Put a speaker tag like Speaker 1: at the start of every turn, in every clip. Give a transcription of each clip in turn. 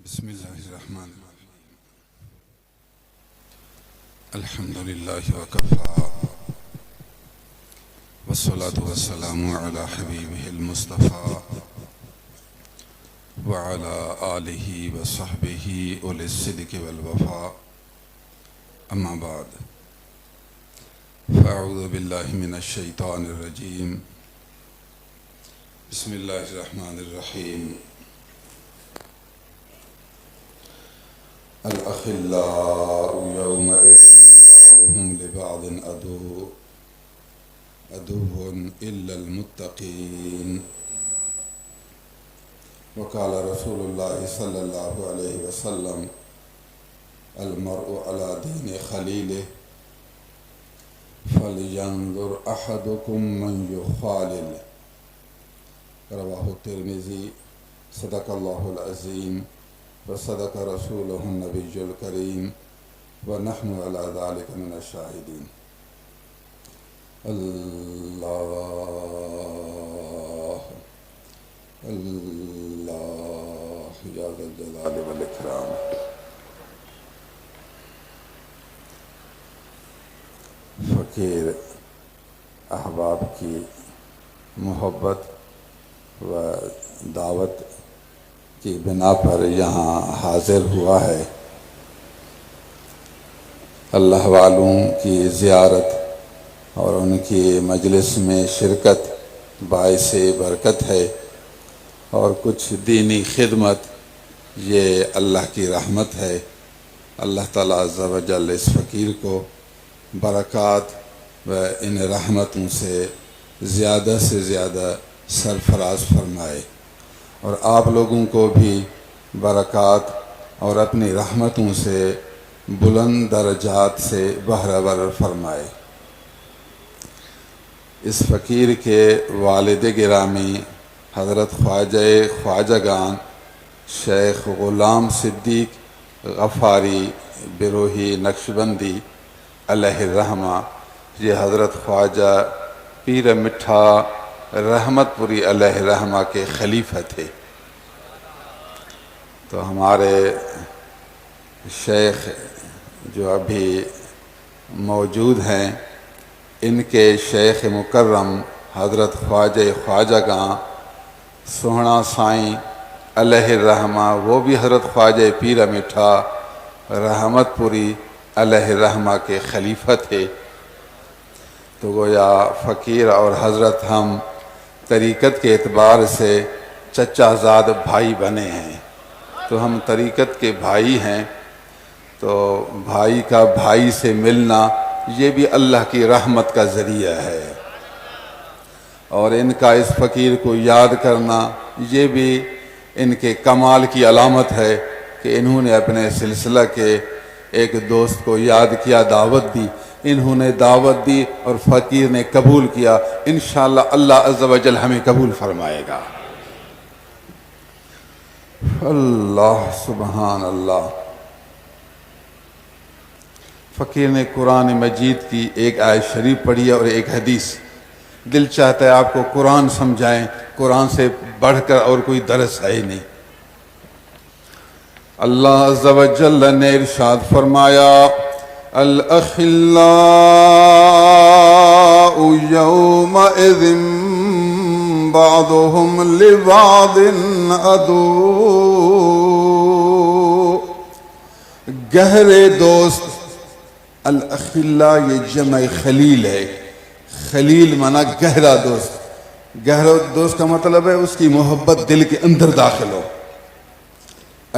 Speaker 1: بسم الله الرحمن الرحيم. الحمد لله وكفى والصلاة والسلام على حبيبه المصطفى وعلى آله وصحبه أولي الصدق والوفاء. أما بعد، فأعوذ بالله من الشيطان الرجيم. بسم الله الرحمن الرحيم. الأخلاء يومئذ بعضهم لبعض عدو إلا المتقين. وقال رسول الله صلى الله عليه وسلم: المرء على دين خليله فلينظر أحدكم من يخالل. رواه الترمذي. صدق الله العظيم وصدق رسوله النبي الكريم ونحن على ذلك من الشاهدين. الله الله يا ذا الجلال والإكرام. فقیر احباب کی محبت و دعوت کی بنا پر یہاں حاضر ہوا ہے. اللہ والوں کی زیارت اور ان کی مجلس میں شرکت باعث برکت ہے، اور کچھ دینی خدمت یہ اللہ کی رحمت ہے. اللہ تعالیٰ عز و جل اس فقیر کو برکات و ان رحمتوں سے زیادہ سرفراز فرمائے، اور آپ لوگوں کو بھی برکات اور اپنی رحمتوں سے بلند درجات سے بہرور فرمائے. اس فقیر کے والد گرامی حضرت خواجگان شیخ غلام صدیق غفاری بروہی نقشبندی علیہ الرحمہ، یہ حضرت خواجہ پیر مٹھا رحمت پوری علیہ الرحمہ کے خلیفہ تھے. تو ہمارے شیخ جو ابھی موجود ہیں، ان کے شیخ مکرم حضرت خواجگاں سوہنا سائیں علیہ الرحمہ، وہ بھی حضرت خواجہ پیر مٹھا رحمت پوری علیہ الرحمہ کے خلیفہ تھے. تو گویا فقیر اور حضرت ہم طریقت کے اعتبار سے چچا زاد بھائی بنے ہیں. تو ہم طریقت کے بھائی ہیں، تو بھائی کا بھائی سے ملنا یہ بھی اللہ کی رحمت کا ذریعہ ہے، اور ان کا اس فقیر کو یاد کرنا یہ بھی ان کے کمال کی علامت ہے کہ انہوں نے اپنے سلسلہ کے ایک دوست کو یاد کیا، دعوت دی، انہوں نے دعوت دی اور فقیر نے قبول کیا. انشاءاللہ اللہ عز و جل ہمیں قبول فرمائے گا. اللہ سبحان اللہ. فقیر نے قرآن مجید کی ایک آیت شریف پڑھی اور ایک حدیث. دل چاہتا ہے آپ کو قرآن سمجھائیں، قرآن سے بڑھ کر اور کوئی درس ہے ہی نہیں. اللہ عز و جل نے ارشاد فرمایا: الأخلاء يومئذ بعضهم لبعض عدو. گہرے دوست، الاخلاء یہ جمع خلیل ہے. خلیل مانا گہرا دوست. گہرا دوست کا مطلب ہے اس کی محبت دل کے اندر داخل ہو.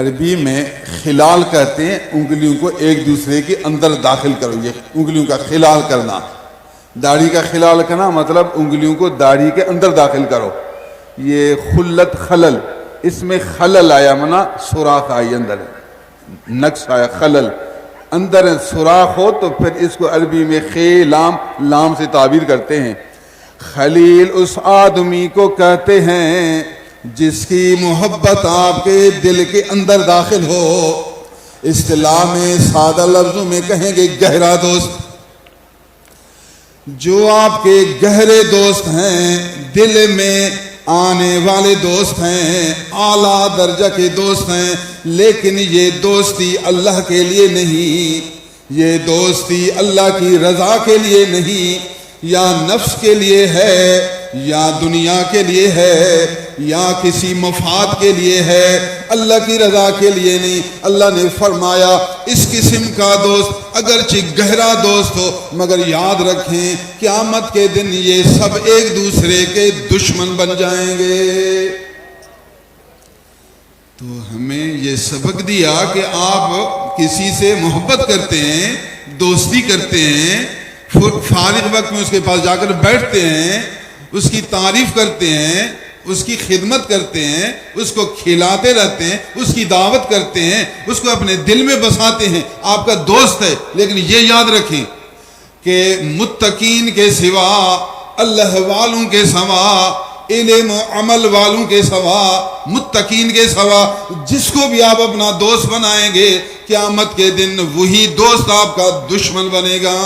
Speaker 1: عربی میں خلال کہتے ہیں انگلیوں کو ایک دوسرے کے اندر داخل کرو، یہ انگلیوں کا خلال کرنا. داڑھی کا خلال کرنا مطلب انگلیوں کو داڑھی کے اندر داخل کرو. یہ خلت خلل، اس میں خلل آیا منا سوراخ آئی، اندر نقص آیا، خلل اندر سوراخ ہو تو پھر اس کو عربی میں لام سے تعبیر کرتے ہیں. خلیل اس آدمی کو کہتے ہیں جس کی محبت آپ کے دل کے اندر داخل ہو. اصطلاح میں سادہ لفظوں میں کہیں گے گہرا دوست. جو آپ کے گہرے دوست ہیں، دل میں آنے والے دوست ہیں، اعلیٰ درجہ کے دوست ہیں، لیکن یہ دوستی اللہ کے لیے نہیں، یہ دوستی اللہ کی رضا کے لیے نہیں، یا نفس کے لیے ہے، یا دنیا کے لیے ہے، یا کسی مفاد کے لیے ہے، اللہ کی رضا کے لیے نہیں۔ اللہ نے فرمایا اس قسم کا دوست اگرچہ گہرا دوست ہو، مگر یاد رکھیں قیامت کے دن یہ سب ایک دوسرے کے دشمن بن جائیں گے۔ تو ہمیں یہ سبق دیا کہ آپ کسی سے محبت کرتے ہیں، دوستی کرتے ہیں، فارغ وقت میں اس کے پاس جا کر بیٹھتے ہیں، اس کی تعریف کرتے ہیں، اس کی خدمت کرتے ہیں، اس کو کھلاتے رہتے ہیں، اس کی دعوت کرتے ہیں، اس کو اپنے دل میں بساتے ہیں، آپ کا دوست ہے۔ لیکن یہ یاد رکھیں کہ متقین کے سوا، اللہ والوں کے سوا، علم و عمل والوں کے سوا، متقین کے سوا جس کو بھی آپ اپنا دوست بنائیں گے، قیامت کے دن وہی دوست آپ کا دشمن بنے گا۔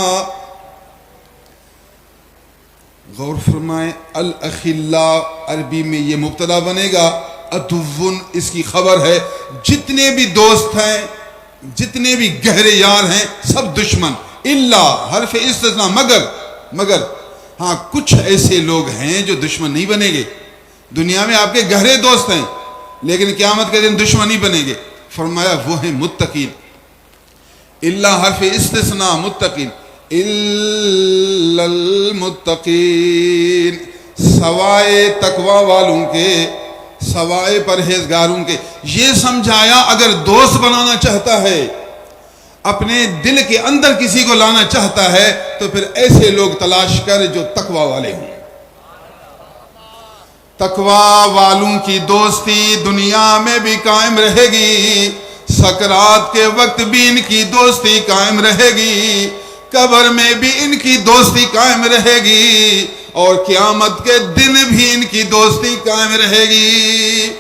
Speaker 1: غور فرمائیں، الاخلاء عربی میں یہ مبتدا بنے گا، عدوٌ اس کی خبر ہے، جتنے بھی دوست ہیں، جتنے بھی گہرے یار ہیں، سب دشمن، الا حرف استثناء، مگر ہاں کچھ ایسے لوگ ہیں جو دشمن نہیں بنیں گے۔ دنیا میں آپ کے گہرے دوست ہیں لیکن قیامت کے دن دشمن نہیں بنیں گے۔ فرمایا وہ ہیں متقین، الا حرف استثناء، متقین، الا المتقین، سوائے تقوی والوں کے، سوائے پرہیزگاروں کے۔ یہ سمجھایا اگر دوست بنانا چاہتا ہے، اپنے دل کے اندر کسی کو لانا چاہتا ہے، تو پھر ایسے لوگ تلاش کر جو تقوی والے ہوں۔ تقوی والوں کی دوستی دنیا میں بھی قائم رہے گی، سکرات کے وقت بھی ان کی دوستی قائم رہے گی، قبر میں بھی ان کی دوستی قائم رہے گی، اور قیامت کے دن بھی ان کی دوستی قائم رہے گی۔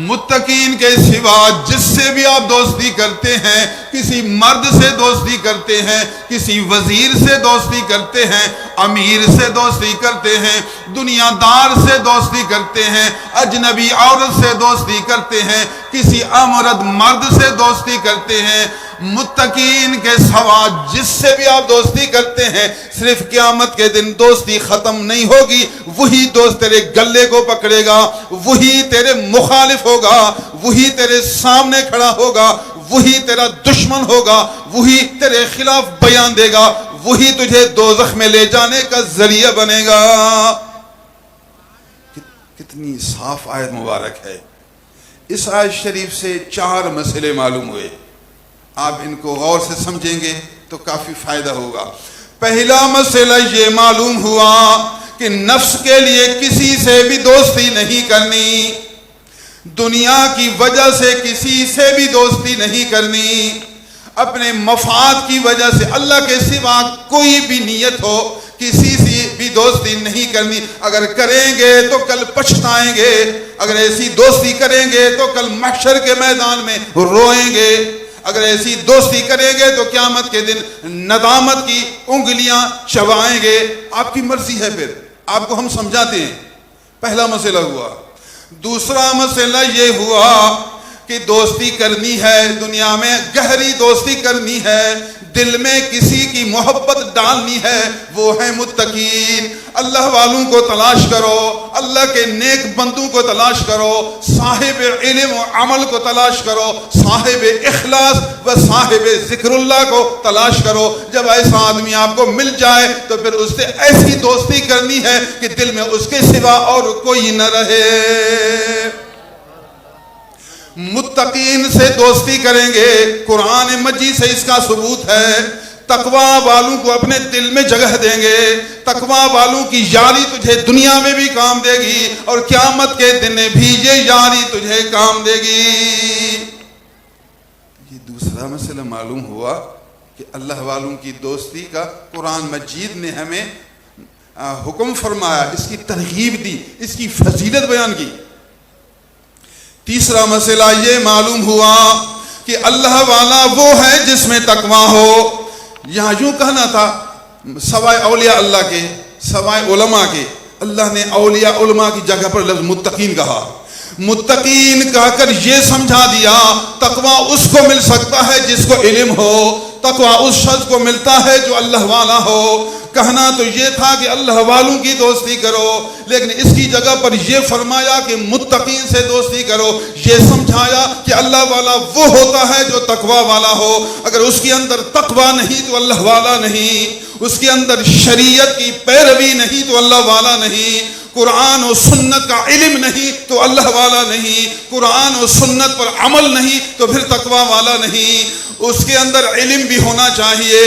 Speaker 1: متقین کے سوا جس سے بھی آپ دوستی کرتے ہیں، کسی مرد سے دوستی کرتے ہیں، کسی وزیر سے دوستی کرتے ہیں، امیر سے دوستی کرتے ہیں، دنیا دار سے دوستی کرتے ہیں، اجنبی عورت سے دوستی کرتے ہیں، کسی امرد مرد سے دوستی کرتے ہیں، متقین کے سوا جس سے بھی آپ دوستی کرتے ہیں، صرف قیامت کے دن دوستی ختم نہیں ہوگی، وہی دوست تیرے گلے کو پکڑے گا، وہی تیرے مخالف ہوگا، وہی تیرے سامنے کھڑا ہوگا، وہی تیرا دشمن ہوگا، وہی تیرے خلاف بیان دے گا، وہی تجھے دوزخ میں لے جانے کا ذریعہ بنے گا۔ کتنی صاف آیت مبارک ہے۔ اس آیت شریف سے 4 مسئلے معلوم ہوئے، آپ ان کو غور سے سمجھیں گے تو کافی فائدہ ہوگا۔ پہلا مسئلہ یہ معلوم ہوا کہ نفس کے لیے کسی سے بھی دوستی نہیں کرنی، دنیا کی وجہ سے کسی سے بھی دوستی نہیں کرنی، اپنے مفاد کی وجہ سے اللہ کے سوا کوئی بھی نیت ہو کسی سے بھی دوستی نہیں کرنی۔ اگر کریں گے تو کل پچھتائیں گے، اگر ایسی دوستی کریں گے تو کل محشر کے میدان میں روئیں گے، اگر ایسی دوستی کریں گے تو قیامت کے دن ندامت کی انگلیاں چبائیں گے۔ آپ کی مرضی ہے، پھر آپ کو ہم سمجھاتے ہیں۔ پہلا مسئلہ ہوا۔ دوسرا مسئلہ یہ ہوا کہ دوستی کرنی ہے، دنیا میں گہری دوستی کرنی ہے، دل میں کسی کی محبت ڈالنی ہے، وہ ہے متقین۔ اللہ والوں کو تلاش کرو، اللہ کے نیک بندوں کو تلاش کرو، صاحب علم و عمل کو تلاش کرو، صاحب اخلاص و صاحب ذکر اللہ کو تلاش کرو۔ جب ایسا آدمی آپ کو مل جائے تو پھر اس سے ایسی دوستی کرنی ہے کہ دل میں اس کے سوا اور کوئی نہ رہے۔ متقین سے دوستی کریں گے، قرآن مجید سے اس کا ثبوت ہے۔ تقوی والوں کو اپنے دل میں جگہ دیں گے، تقوی والوں کی یاری تجھے دنیا میں بھی کام دے گی اور قیامت کے دن بھی یہ یاری تجھے کام دے گی۔ یہ دوسرا مسئلہ معلوم ہوا کہ اللہ والوں کی دوستی کا قرآن مجید نے ہمیں حکم فرمایا، اس کی ترغیب دی، اس کی فضیلت بیان کی۔ تیسرا مسئلہ یہ معلوم ہوا کہ اللہ والا وہ ہے جس میں تقوی ہو۔ یہاں یوں کہنا تھا، سوائے اولیاء اللہ کے، سوائے علماء کے،
Speaker 2: اللہ نے اولیاء علماء کی جگہ پر لفظ متقین کہا. متقین کہہ کر یہ سمجھا دیا تقویٰ اس کو مل سکتا ہے جس کو علم ہو، تقویٰ اس شخص کو ملتا ہے جو اللہ والا ہو. کہنا تو یہ تھا کہ اللہ والوں کی دوستی کرو، لیکن اس کی جگہ پر یہ فرمایا کہ متقین سے دوستی کرو. یہ سمجھایا کہ اللہ والا وہ ہوتا ہے جو تقویٰ والا ہو. اگر اس کے اندر تقویٰ نہیں تو اللہ والا نہیں، اس کے اندر شریعت کی پیروی نہیں تو اللہ والا نہیں، قرآن و سنت کا علم نہیں تو اللہ والا نہیں، قرآن و سنت پر عمل نہیں تو پھر تقویٰ والا نہیں. اس کے اندر علم بھی ہونا چاہیے،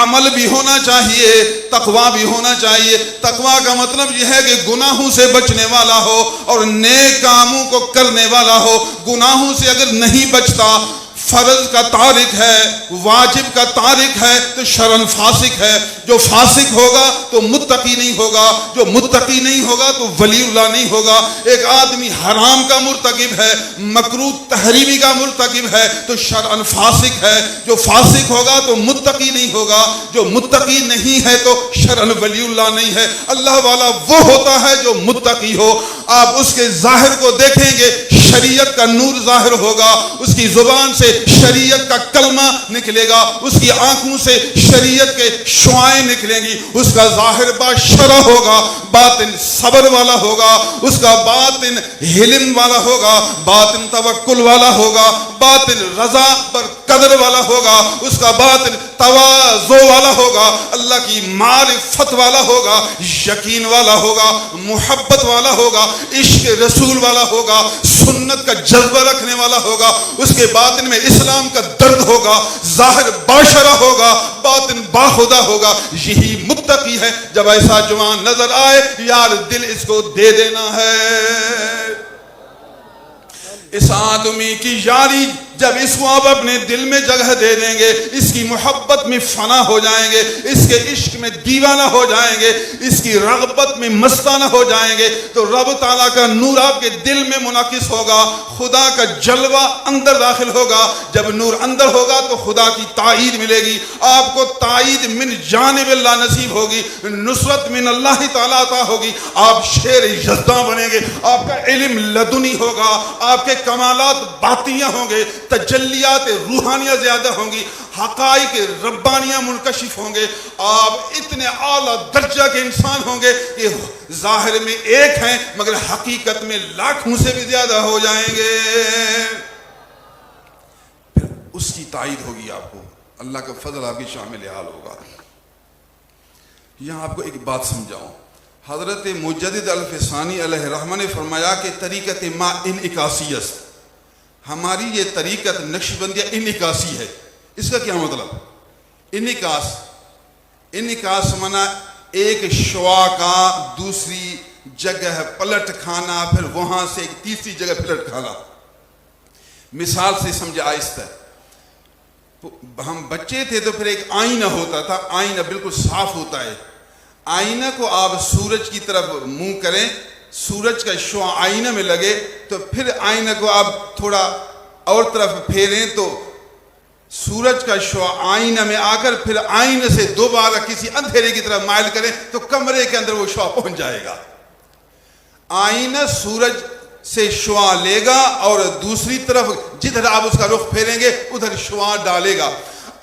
Speaker 2: عمل بھی ہونا چاہیے، تقویٰ بھی ہونا چاہیے. تقویٰ کا مطلب یہ ہے کہ گناہوں سے بچنے والا ہو اور نیک کاموں کو کرنے والا ہو. گناہوں سے اگر نہیں بچتا، فرض کا تارک ہے، واجب کا تارک ہے، تو شرعاً فاسق ہے. جو فاسق ہوگا تو متقی نہیں ہوگا، جو متقی نہیں ہوگا تو ولی اللہ نہیں ہوگا. ایک آدمی حرام کا مرتکب ہے، مکروہ تحریمی کا مرتکب ہے تو شرعاً فاسق ہے. جو فاسق ہوگا تو متقی نہیں ہوگا، جو متقی نہیں ہے تو شرعاً ولی اللہ نہیں ہے. اللہ والا وہ ہوتا ہے جو متقی ہو. آپ اس کے ظاہر کو دیکھیں گے، شریعت کا نور ظاہر ہوگا، اس کی زبان سے شریعت کا کلمہ نکلے گا، اس کی آنکھوں سے شریعت کے شعائیں نکلیں گی. اس کا ظاہر باشرہ ہوگا، باطن صبر والا ہوگا، اس کا باطن حلم والا ہوگا، باطن توکل والا ہوگا، باطن رضا پر قدر والا ہوگا، اس کا باطن تواضع والا ہوگا، اللہ کی معرفت والا ہوگا، یقین والا ہوگا، محبت والا ہوگا، عشق رسول والا ہوگا، سنت کا جذبہ رکھنے والا ہوگا. اس کے باطن میں اسلام کا درد ہوگا، ظاہر باشرہ ہوگا، باطن باخدا ہوگا. یہی متقی ہے. جب ایسا جوان نظر آئے، یار دل اس کو دے دینا ہے. اس آدمی کی یاری جب اس کو آپ اپنے دل میں جگہ دے دیں گے، اس کی محبت میں فنا ہو جائیں گے، اس کے عشق میں دیوانہ ہو جائیں گے، اس کی رغبت میں مستانہ ہو جائیں گے، تو رب تعالیٰ کا نور آپ کے دل میں منعکس ہوگا، خدا کا جلوہ اندر داخل ہوگا. جب نور اندر ہوگا تو خدا کی تائید ملے گی. آپ کو تائید من جانب اللہ نصیب ہوگی، نصرت من اللہ تعالیٰ عطا ہوگی. آپ شیر یزداں بنیں گے، آپ کا علم لدنی ہوگا، آپ کے کمالات باطنیہ ہوں گے، تجلیات روحانیہ زیادہ ہوں گی، حقائق ربانیہ منکشف ہوں گے. آپ اتنے اعلیٰ درجہ کے انسان ہوں گے کہ ظاہر میں ایک ہیں مگر حقیقت میں لاکھوں سے بھی زیادہ ہو جائیں گے. پھر اس کی تائید ہوگی. آپ کو اللہ کا فضل آپ کی شامل حال ہوگا. یہاں آپ کو ایک بات سمجھاؤں. حضرت مجدد الفسانی علیہ رحمہ نے فرمایا کہ طریقت ما انعکاسی است. ہماری یہ طریقت نقش بندیہ انعکاسی ہے. اس کا کیا مطلب؟ انعکاس مانا ایک شعاع کا دوسری جگہ پلٹ کھانا، پھر وہاں سے ایک تیسری جگہ پلٹ کھانا. مثال سے سمجھے آہستہ. ہم بچے تھے تو پھر ایک آئینہ ہوتا تھا، آئینہ بالکل صاف ہوتا ہے. آئینہ کو آپ سورج کی طرف منہ کریں، سورج کا شعاع آئینہ میں لگے تو پھر آئینہ کو آپ تھوڑا اور طرف پھیریں تو سورج کا شعاع آئینہ میں آ کر پھر آئینہ سے دوبارہ کسی اندھیرے کی طرف مائل کریں تو کمرے کے اندر وہ شعاع پہنچ جائے گا. آئینہ سورج سے شعاع لے گا اور دوسری طرف جدھر آپ اس کا رخ پھیریں گے ادھر شعاع ڈالے گا.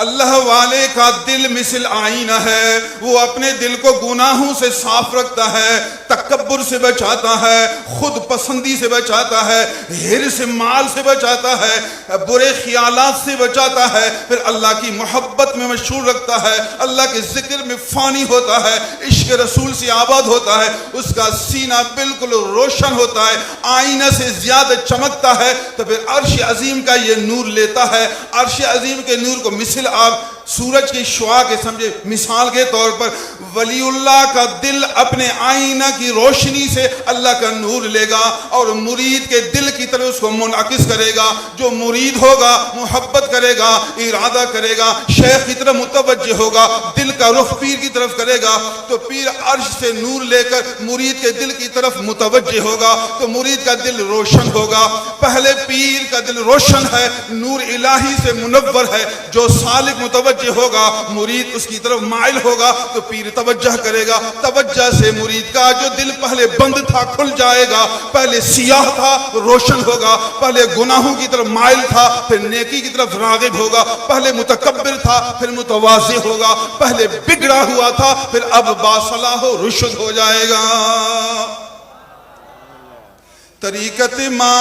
Speaker 2: اللہ والے کا دل مثل آئینہ ہے. وہ اپنے دل کو گناہوں سے صاف رکھتا ہے، تکبر سے بچاتا ہے، خود پسندی سے بچاتا ہے، حرص مال سے بچاتا ہے، برے خیالات سے بچاتا ہے، پھر اللہ کی محبت میں مشغول رکھتا ہے، اللہ کے ذکر میں فانی ہوتا ہے، عشق رسول سے آباد ہوتا ہے، اس کا سینہ بالکل روشن ہوتا ہے، آئینہ سے زیادہ چمکتا ہے. تو پھر عرش عظیم کا یہ نور لیتا ہے. عرش عظیم کے نور کو مثل آپ سورج کی شعاع کے سمجھے. مثال کے طور پر ولی اللہ کا دل اپنے آئینہ کی روشنی سے اللہ کا نور لے گا اور مرید کے دل کی طرف اس کو منعکس کرے گا. جو مرید ہوگا محبت کرے گا، ارادہ کرے گا، شیخ کی طرف متوجہ ہوگا، دل کا رخ پیر کی طرف کرے گا تو پیر عرش سے نور لے کر مرید کے دل کی طرف متوجہ ہوگا تو مرید کا دل روشن ہوگا. پہلے پیر کا دل روشن ہے، نور الہی سے منور ہے. جو سالک متوجہ متوجہ ہوگا، مرید اس کی طرف مائل ہوگا تو پیر توجہ کرے گا، توجہ سے مرید کا جو دل پہلے بند تھا کھل جائے گا، پہلے سیاہ تھا روشن ہوگا، پہلے گناہوں کی طرف مائل تھا پھر نیکی کی طرف راغب ہوگا، پہلے متکبر تھا پھر متواضع ہوگا، پہلے بگڑا ہوا تھا پھر اب باصلاح و رشد ہو جائے گا۔ طریقت ما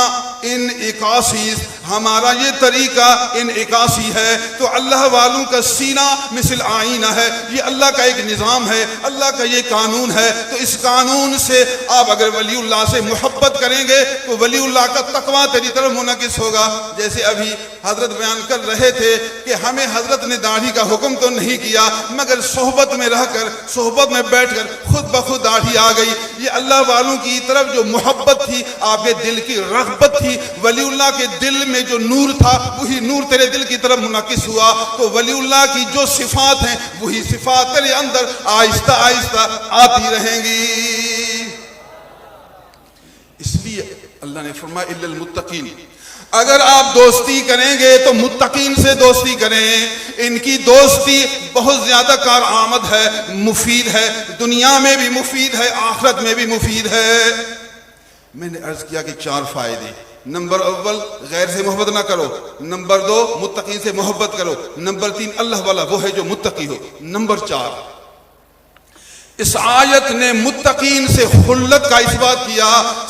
Speaker 2: انعکاسی، ہمارا یہ طریقہ انعکاسی ہے، تو اللہ والوں کا سینہ مثل آئینہ ہے، یہ اللہ کا ایک نظام ہے، اللہ کا یہ قانون ہے۔ تو اس قانون سے آپ اگر ولی اللہ سے محبت کریں گے تو ولی اللہ کا تقویٰ تیری طرف منعکس ہوگا۔ جیسے ابھی حضرت بیان کر رہے تھے کہ ہمیں حضرت نے داڑھی کا حکم تو نہیں کیا، مگر صحبت میں رہ کر، صحبت میں بیٹھ کر خود بخود داڑھی آ گئی۔ یہ اللہ والوں کی طرف جو محبت تھی، آپ کے دل کی رغبت تھی، ولی اللہ کے دل میں جو نور تھا وہی نور تیرے دل کی طرف منعکس ہوا، تو ولی اللہ کی جو صفات ہیں وہی صفات تیرے اندر آہستہ آہستہ آتی رہیں گی۔ اس لیے اللہ نے فرمایا الا المتقین، اگر آپ دوستی کریں گے تو متقین سے دوستی کریں، ان کی دوستی بہت زیادہ کارآمد ہے، مفید ہے، دنیا میں بھی مفید ہے، آخرت میں بھی مفید ہے۔ میں نے عرض کیا کہ 4 فائدے، نمبر اول غیر سے محبت نہ کرو، نمبر 2 متقین سے محبت کرو، نمبر 3 اللہ والا وہ ہے جو متقی ہو، نمبر 4 اس آیت نے متقین سے خلت کا اثبات کیا،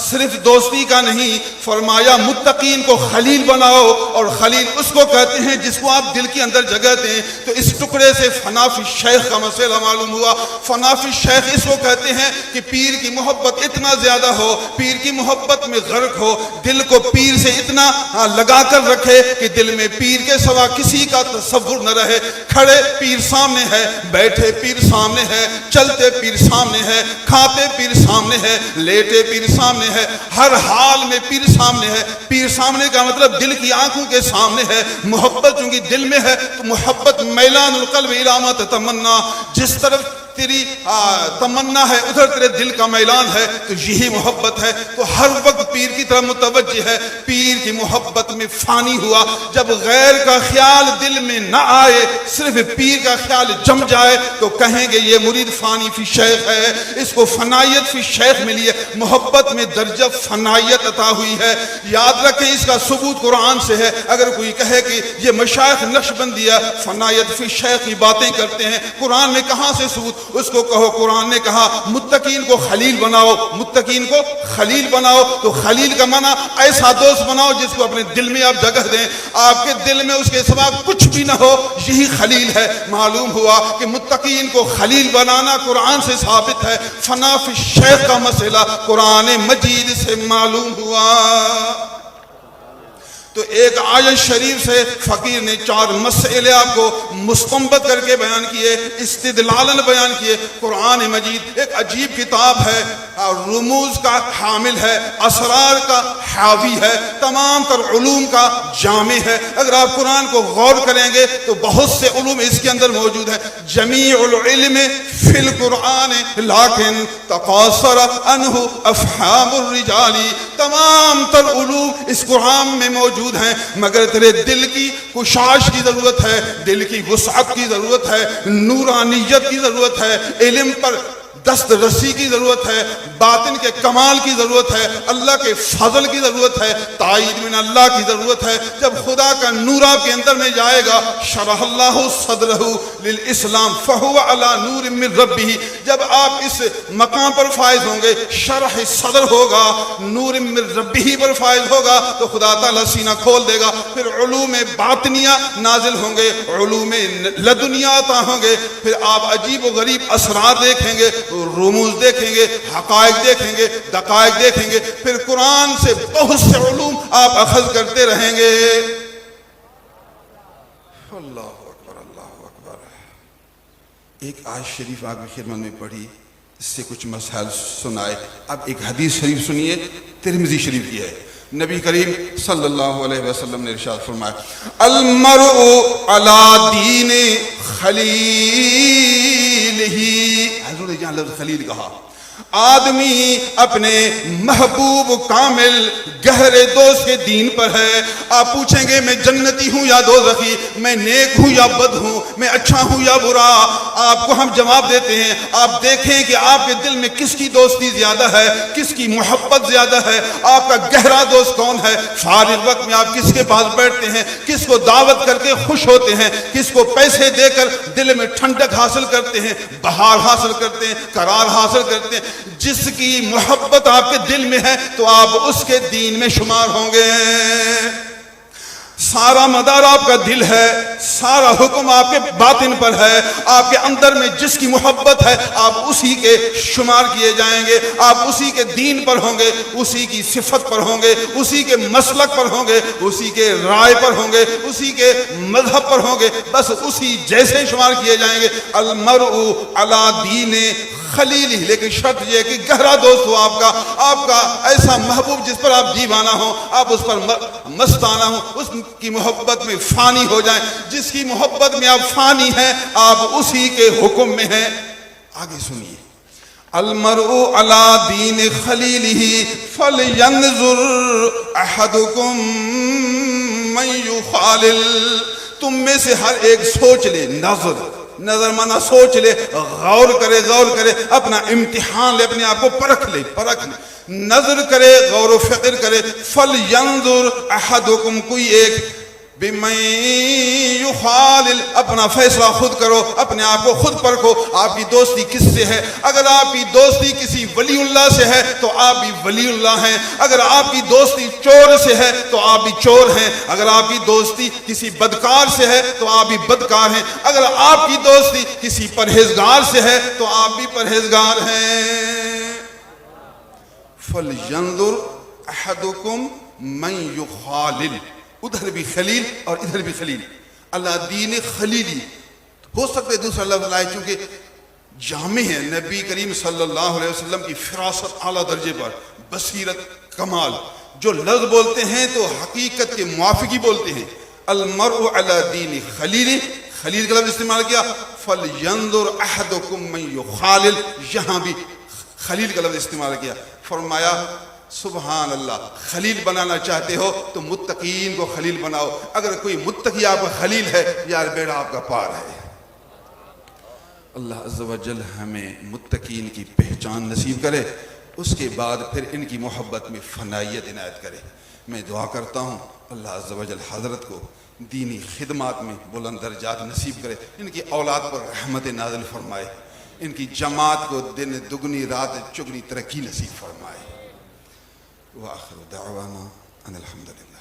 Speaker 2: صرف دوستی کا نہیں، فرمایا متقین کو خلیل بناؤ، اور خلیل اس کو کہتے ہیں جس کو آپ دل کے اندر جگہ دیں۔ تو اس ٹکڑے سے فنا فی الشیخ کا مسئلہ معلوم ہوا۔ فنا فی الشیخ اس کو کہتے ہیں کہ پیر کی محبت اتنا زیادہ ہو، پیر کی محبت میں غرق ہو، دل کو پیر سے اتنا لگا کر رکھے کہ دل میں پیر کے سوا کسی کا تصور نہ رہے۔ کھڑے پیر سامنے ہے، بیٹھے پیر سامنے ہے، چلتے پیر سامنے ہے، کھاتے پیر سامنے ہے، لیٹے پیر سامنے ہے، ہر حال میں پیر سامنے ہے۔ پیر سامنے کا مطلب دل کی آنکھوں کے سامنے ہے۔ محبت چونکہ دل میں ہے تو محبت میلان القلب الی ما تتمنا، جس طرف تیری تمنا ہے ادھر تیرے دل کا میلان ہے، تو یہی محبت ہے۔ تو ہر وقت پیر کی طرف متوجہ ہے، پیر کی محبت میں فانی ہوا۔ جب غیر کا خیال دل میں نہ آئے، صرف پیر کا خیال جم جائے تو کہیں گے یہ مرید فانی فی شیخ ہے، اس کو فنائیت فی شیخ ملی ہے، محبت میں درجہ فنائیت عطا ہوئی ہے۔ یاد رکھیں اس کا ثبوت قرآن سے ہے۔ اگر کوئی کہے کہ یہ مشائخ نقشبندیہ فنائیت فی شیخ کی باتیں کرتے ہیں، قرآن میں کہاں سے ثبوت؟ اس کو کہو قرآن نے کہا متقین کو خلیل بناؤ، متقین کو خلیل بناؤ، تو خلیل کا معنی ایسا دوست بناؤ جس کو اپنے دل میں آپ جگہ دیں، آپ کے دل میں اس کے سوا کچھ بھی نہ ہو، یہی خلیل ہے۔ معلوم ہوا کہ متقین کو خلیل بنانا قرآن سے ثابت ہے۔ فنا فی الشیخ کا مسئلہ قرآن مجید سے معلوم ہوا۔ تو ایک آیت شریف سے فقیر نے 4 مسئلے آپ کو مستنبط کر کے بیان کیے، استدلالن بیان کیے۔ قرآن مجید ایک عجیب کتاب ہے، رموز کا حامل ہے، اسرار کا حاوی ہے، تمام تر علوم کا جامع ہے۔ اگر آپ قرآن کو غور کریں گے تو بہت سے علوم اس کے اندر موجود ہیں۔ جمیع العلم فی القرآن لیکن تقاصر عنہ افہام الرجال، تمام تر علوم اس قرآن میں موجود ہیں، مگر تیرے دل کی کشاش کی ضرورت ہے، دل کی وسعت کی ضرورت ہے، نورانیت کی ضرورت ہے، علم پر دست رسی کی ضرورت ہے، باطن کے کمال کی ضرورت ہے، اللہ کے فضل کی ضرورت ہے، تائید من اللہ کی ضرورت ہے۔ جب خدا کا نور آپ کے اندر میں جائے گا، شرح اللہ صدرہ للاسلام فہو علی نور من ربہ، جب آپ اس مقام پر فائز ہوں گے، شرح صدر ہوگا، نور من ربہ پر فائز ہوگا، تو خدا تعالیٰ سینہ کھول دے گا، پھر علوم باطنیہ نازل ہوں گے، علوم لدنیہ عطا ہوں گے، پھر آپ عجیب و غریب اسرار دیکھیں گے، رموز دیکھیں گے، حقائق دیکھیں گے، دقائق دیکھیں گے، پھر قرآن سے بہت سے علوم آپ اخذ کرتے رہیں گے۔ اللہ اکبر، اللہ اکبر۔ ایک آیت شریف آپ کی خدمت میں پڑھی، اس سے کچھ مسائل سنائے۔ اب ایک حدیث شریف سنیے، ترمذی شریف کی ہے۔ نبی کریم صلی اللہ علیہ وسلم نے ارشاد فرمایا المرء علی دین خلیلہ، حضور جہاں لفظ خلیل کہا، آدمی اپنے محبوب کامل گہرے دوست کے دین پر ہے. آپ پوچھیں گے میں جنتی ہوں یا دوزخی, میں نیک ہوں یا بد ہوں, میں اچھا ہوں یا برا. آپ کو ہم جواب دیتے ہیں, آپ دیکھیں کہ آپ کے دل میں کس کی دوستی زیادہ ہے, کس کی محبت زیادہ ہے, آپ کا گہرا دوست کون ہے. فارغ وقت میں آپ کس کے پاس بیٹھتے ہیں, کس کو دعوت کر کے خوش ہوتے ہیں, کس کو پیسے دے کر دل میں ٹھنڈک حاصل کرتے ہیں, بہار حاصل کرتے ہیں, قرار حاصل کرتے ہیں. جس کی محبت آپ کے دل میں ہے تو آپ اس کے دین میں شمار ہوں گے. سارا مدار آپ کا دل ہے, سارا حکم آپ کے باطن پر ہے. آپ کے اندر میں جس کی محبت ہے آپ اسی کے شمار کیے جائیں گے. آپ اسی کے دین پر ہوں گے, اسی کی صفت پر ہوں گے, اسی کے مسلک پر ہوں گے, اسی کے رائے پر ہوں گے, اسی کے مذہب پر ہوں گے, بس اسی جیسے شمار کیے جائیں گے. المرء علی دین خلیل. لیکن شرط یہ کہ گہرا دوست ہو آپ کا ایسا محبوب جس پر آپ دیوانہ ہوں, آپ اس پر مستانہ ہوں, اس کی محبت میں فانی ہو جائیں. جس کی محبت میں آپ فانی ہیں آپ اسی کے حکم میں ہیں. آگے سنیے, المرء علی دین خلیلہ فلینظر احدکم من یخالل. تم میں سے ہر ایک سوچ لے, نظر مانا سوچ لے, غور کرے, اپنا امتحان لے, اپنے آپ کو پرکھ لے, نظر کرے, غور و فکر کرے. فَلْيَنْظُرْ أَحَدُكُمْ, کوئی ایک, بِمَنْ يُخَالِلْ, اپنا فیصلہ خود کرو, اپنے آپ کو خود پرکھو. آپ کی دوستی کس سے ہے؟ اگر آپ کی دوستی کسی ولی اللہ سے ہے تو آپ بھی ولی اللہ ہیں. اگر آپ کی دوستی چور سے ہے تو آپ بھی چور ہیں. اگر آپ کی دوستی کسی بدکار سے ہے تو آپ بھی بدکار ہیں. اگر آپ کی دوستی کسی پرہیزگار سے ہے تو آپ بھی پرہیزگار ہیں. فَلْيَنْظُرْ أَحَدُكُمْ مَنْ يُخَالِلْ. ادھر بھی خلیل اور ادھر بھی خلیل. اللہ دین خلیلی ہو سکتے دوسرا لفظ لائے چونکہ جامع ہے. نبی کریم صلی اللہ علیہ وسلم کی فراست اعلیٰ درجے پر, بصیرت, کمال. جو لفظ بولتے ہیں تو حقیقت کے موافقی بولتے ہیں. المرء علی دین خلیل, خلیل کا لفظ استعمال کیا. فَلْيَنْظُرْ أَحَدُكُمْ مَنْ يُخَالِلْ, یہاں بھی خلیل کا لفظ استعمال کیا. فرمایا سبحان اللہ, خلیل بنانا چاہتے ہو تو متقین کو خلیل بناؤ. اگر کوئی متقی آپ کا خلیل ہے, یار بیڑا آپ کا پار ہے. اللہ عز و جل ہمیں متقین کی پہچان نصیب کرے, اس کے بعد پھر ان کی محبت میں فنائیت عنایت کرے. میں دعا کرتا ہوں اللہ عز و جل حضرت کو دینی خدمات میں بلند درجات نصیب کرے, ان کی اولاد پر رحمت نازل فرمائے, ان کی جماعت کو دن دگنی رات چگنی ترقی نصیب فرمائے. وآخر دعوانا ان الحمدللہ.